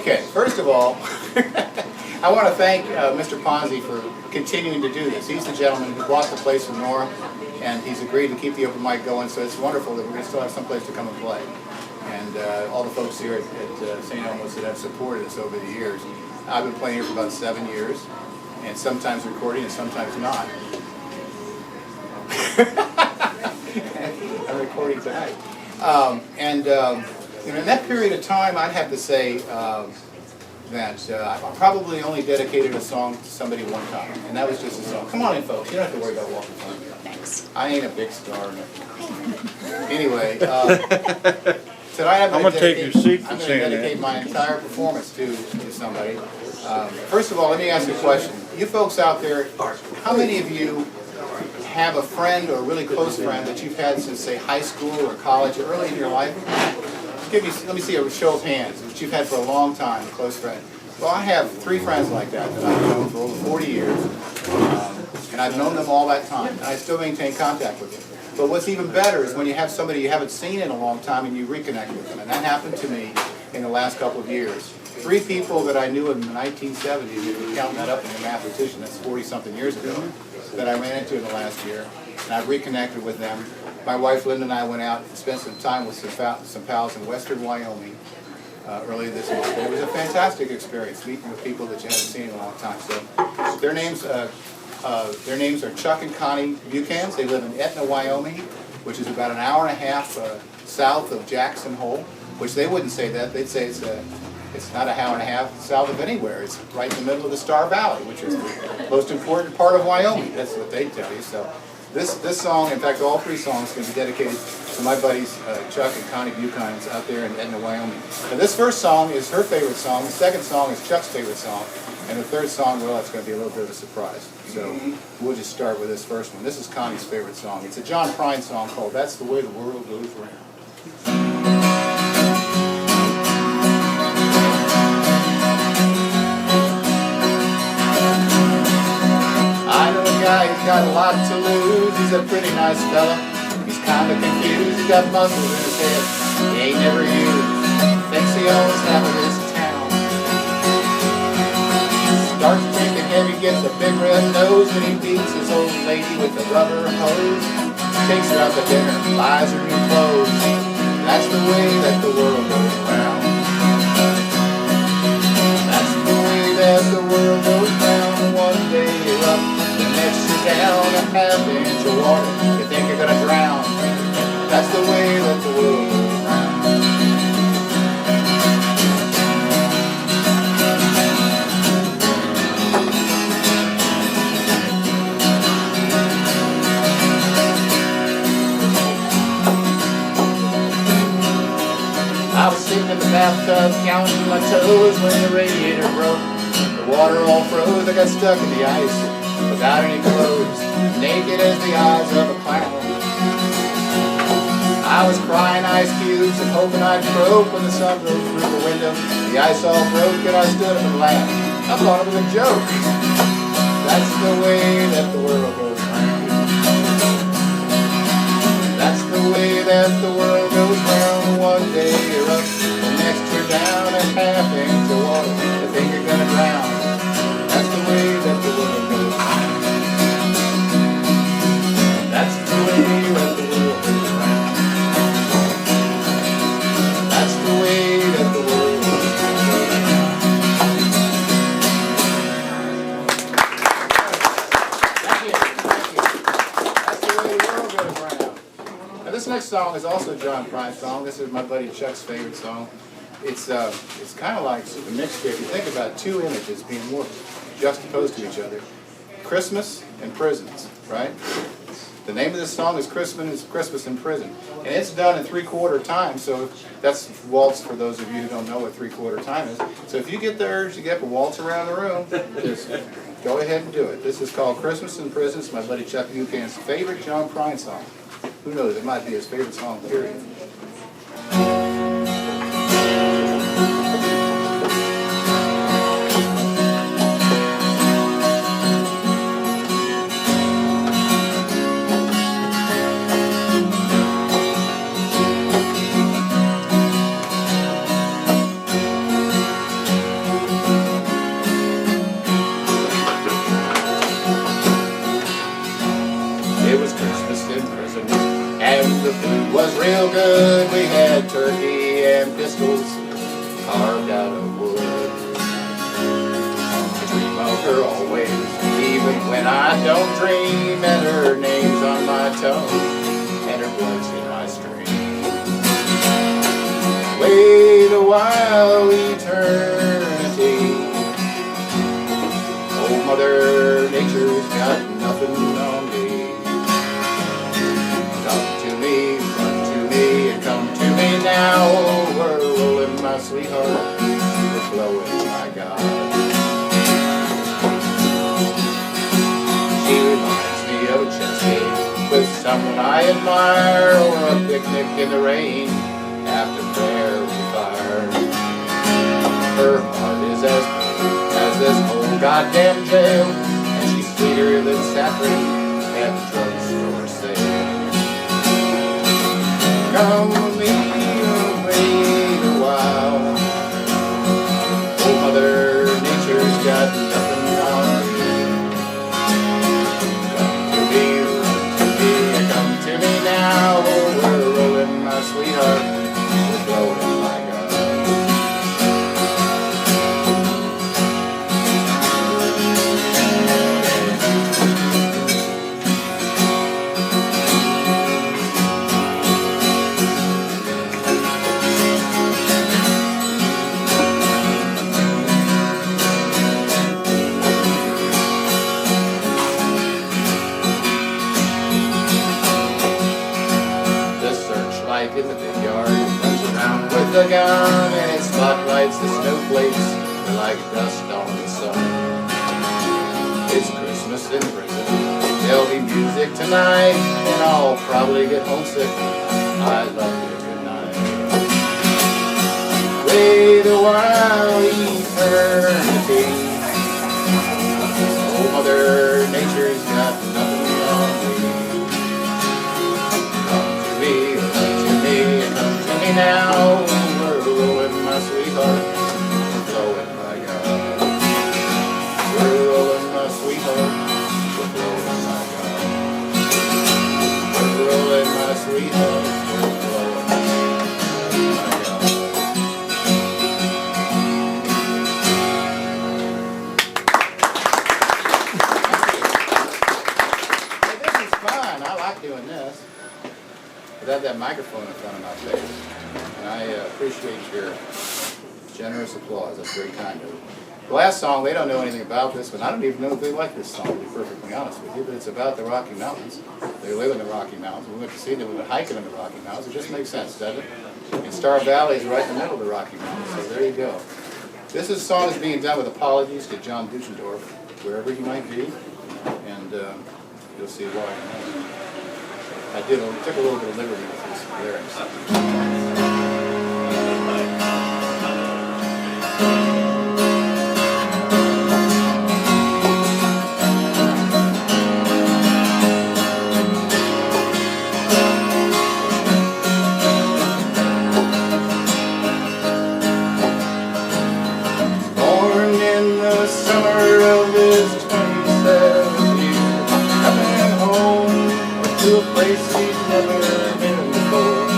Okay, first of all, I want to thank Mr. Ponzi for continuing to do this. He's the gentleman who bought the place from Nora, and he's agreed to keep the open mic going, so it's wonderful that we're going to still have some place to come and play. And all the folks here at St. Elmo's that have supported us over the years. I've been playing here for about 7 years, and sometimes recording and sometimes not. I'm recording tonight. You know, in that period of time, I'd have to say that I probably only dedicated a song to somebody one time, and that was just a song. Come on in, folks. You don't have to worry about walking front. Thanks. I ain't a big star. Anyway, tonight I'm going to dedicate my entire performance to somebody. First of all, let me ask you a question. You folks out there, how many of you have a friend or a really close friend that you've had since, say, high school or college or early in your life? Let me see a show of hands that you've had for a long time, a close friend. Well, I have 3 friends like that I've known for over 40 years, and I've known them all that time, and I still maintain contact with them. But what's even better is when you have somebody you haven't seen in a long time and you reconnect with them, and that happened to me in the last couple of years. 3 people that I knew in the 1970s, if you're counting that up in your mathematician, that's 40-something years ago, that I ran into in the last year, and I've reconnected with them. My wife Lynnie and I went out and spent some time with some pals in western Wyoming earlier this month. It was a fantastic experience, meeting with people that you haven't seen in a long time. So their names are Chuck and Connie Bucans. They live in Etna, Wyoming, which is about an hour and a half south of Jackson Hole, which they wouldn't say that. They'd say it's not an hour and a half south of anywhere. It's right in the middle of the Star Valley, which is the most important part of Wyoming. That's what they'd tell you. So this song, in fact, all 3 songs are going to be dedicated to my buddies Chuck and Connie Bucans out there in Etna, Wyoming. And this first song is her favorite song. The second song is Chuck's favorite song. And the third song, well, it's going to be a little bit of a surprise. So we'll just start with this first one. This is Connie's favorite song. It's a John Prine song called That's the Way the World Goes Round. He's got a lot to lose, he's a pretty nice fella. He's kinda confused, he's got muscles in his head he ain't never used. Thinks he owns half of this town. Starts drinking heavy, gets a big red nose, and he beats his old lady with a rubber hose. Takes her out to dinner, buys her new clothes. That's the way that the world goes round. That's the way that the world goes round. One day you're up, next you're down, a half-inch of water, you think you're gonna drown. That's the way that the world goes round. I was sitting in the bathtub counting my toes when the radiator broke. The water all froze, I got stuck in the ice without any clothes, naked as the eyes of a clown. I was crying ice cubes and hoping I'd croak when the sun broke through the window. The ice all broke and I stood up and laughed. I thought it was a joke. That's the way that the world goes round. That's the way that the world goes round. One day you're up, the next you're down, a half-inch of water, you think you're gonna drown. That's the way that the world goes round. That's the way that the world goes round. That's the way that the world goes round. Thank you. That's the way the world goes round. Now this next song is also a John Prine song. This is my buddy Chuck's favorite song. It's kind of like a mixture. If you think about 2 images being more juxtaposed to each other. Christmas and prisons, right? The name of this song is Christmas in Prison. And it's done in 3/4 time, so that's waltz for those of you who don't know what 3/4 time is. So if you get the urge to get up and waltz around the room, just go ahead and do it. This is called Christmas in Prison. It's my buddy Chuck Buchan's favorite John Prine song. Who knows, it might be his favorite song, period. good. We had turkey and pistols carved out of wood. I dream of her always, even when I don't dream, and her name's on my tongue, and her blood's in my stream. Wait a while, eternity. Old Mother Nature's got nothing on me. Come to me, run to me, and come to me now. We're rolling, my sweetheart, we're flowing, my God. She reminds me of a chess game with someone I admire, or a picnic in the rain after prayer we fire. Her heart is as big as this whole goddamn jail, and she's sweeter than saffron at the drugstore sale. Come with me and wait a while. Old Mother Nature's got nothing on me. Come to me, run to me, and come to me now. Oh, we're rolling, my sweetheart, we're blowing, my God. In the big yard, runs around with a gun, and it spotlights the snowflakes like dust on the sun. It's Christmas in prison, there'll be music tonight, and I'll probably get homesick. I love you, good night. Wait a while, eternity. Old Mother Nature's got nothing on me. Now we're rolling, my sweetheart, we're flowing, my God. We're rolling, my sweetheart, we're flowing, my God. We're rolling, my sweetheart, we're flowing, my God. Hey, this is fun. I like doing this. Without that microphone in front of my face. And I appreciate your generous applause. That's very kind of you. The last song, they don't know anything about this, but I don't even know if they like this song, to be perfectly honest with you, but it's about the Rocky Mountains. They live in the Rocky Mountains. We went to see them. We went hiking in the Rocky Mountains. It just makes sense, doesn't it? And Star Valley is right in the middle of the Rocky Mountains, so there you go. This song is being done with apologies to John Duchendorf, wherever he might be, and you'll see why. I took a little bit of liberty with these lyrics. Born in the summer of his 27th year, coming home to a place he'd never been before.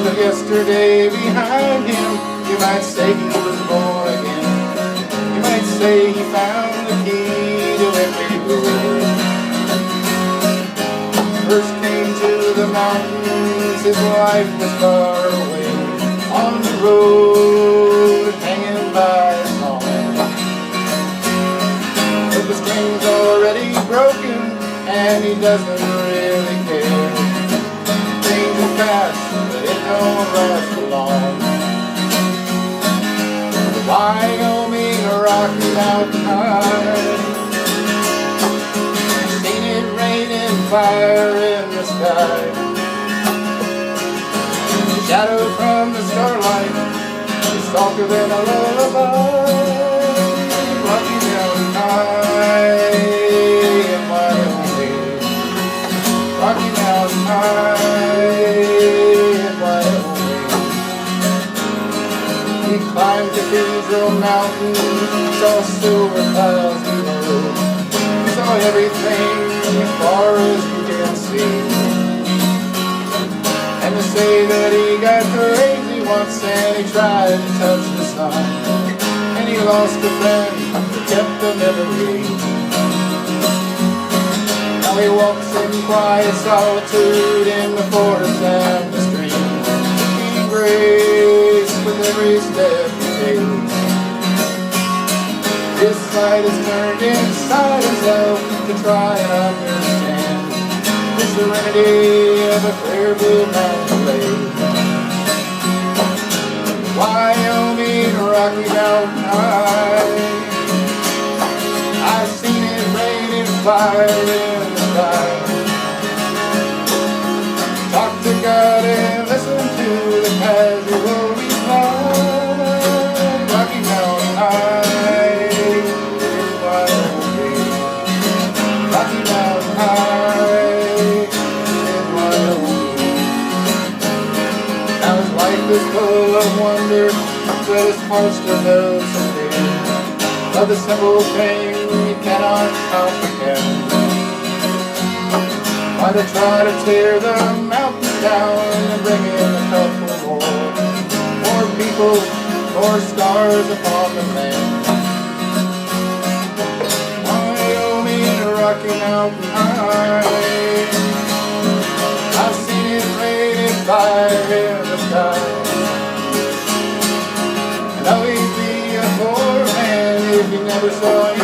But yesterday behind him, you might say he was born again. You might say he found the key to every door. First came to the mountains, his life was far away, on the road, hanging by his home. But the string's already broken, and he doesn't really care. Things will pass, but it don't last for long. The Wyoming Rocky Mountain High, seen it rain and fire in the sky. The shadow from the starlight is softer than a lullaby. Rocky Mountain High in Wyoming, Rocky Mountain High in Wyoming. He climbed Cathedral Mountain, saw silver clouds below, saw everything as far as you can see. And they say that he got crazy once and he tried to touch the sun, and he lost a friend who kept the memory. Now he walks in quiet solitude in the forest and the stream, gaining grace with every step he takes. His sight is turned inside himself to try and understand the serenity of a clear blue mountain lake. Wyoming, Rocky Mountain High, I've seen it rain and fire in the sky. Talk to God and listen to the casual reply. Rocky Mountain High is Wyoming. Rocky Mountain High is Wyoming. Now his life is full of wonder, but his heart still knows some fear of the simple thing we cannot comprehend. Why they try to tear the mountains down and bring in a couple more people, more scars upon the land. Wyoming, Rocky Mountain High, I've seen it rain and fire in the sky. And how he'd be a poor man if he never saw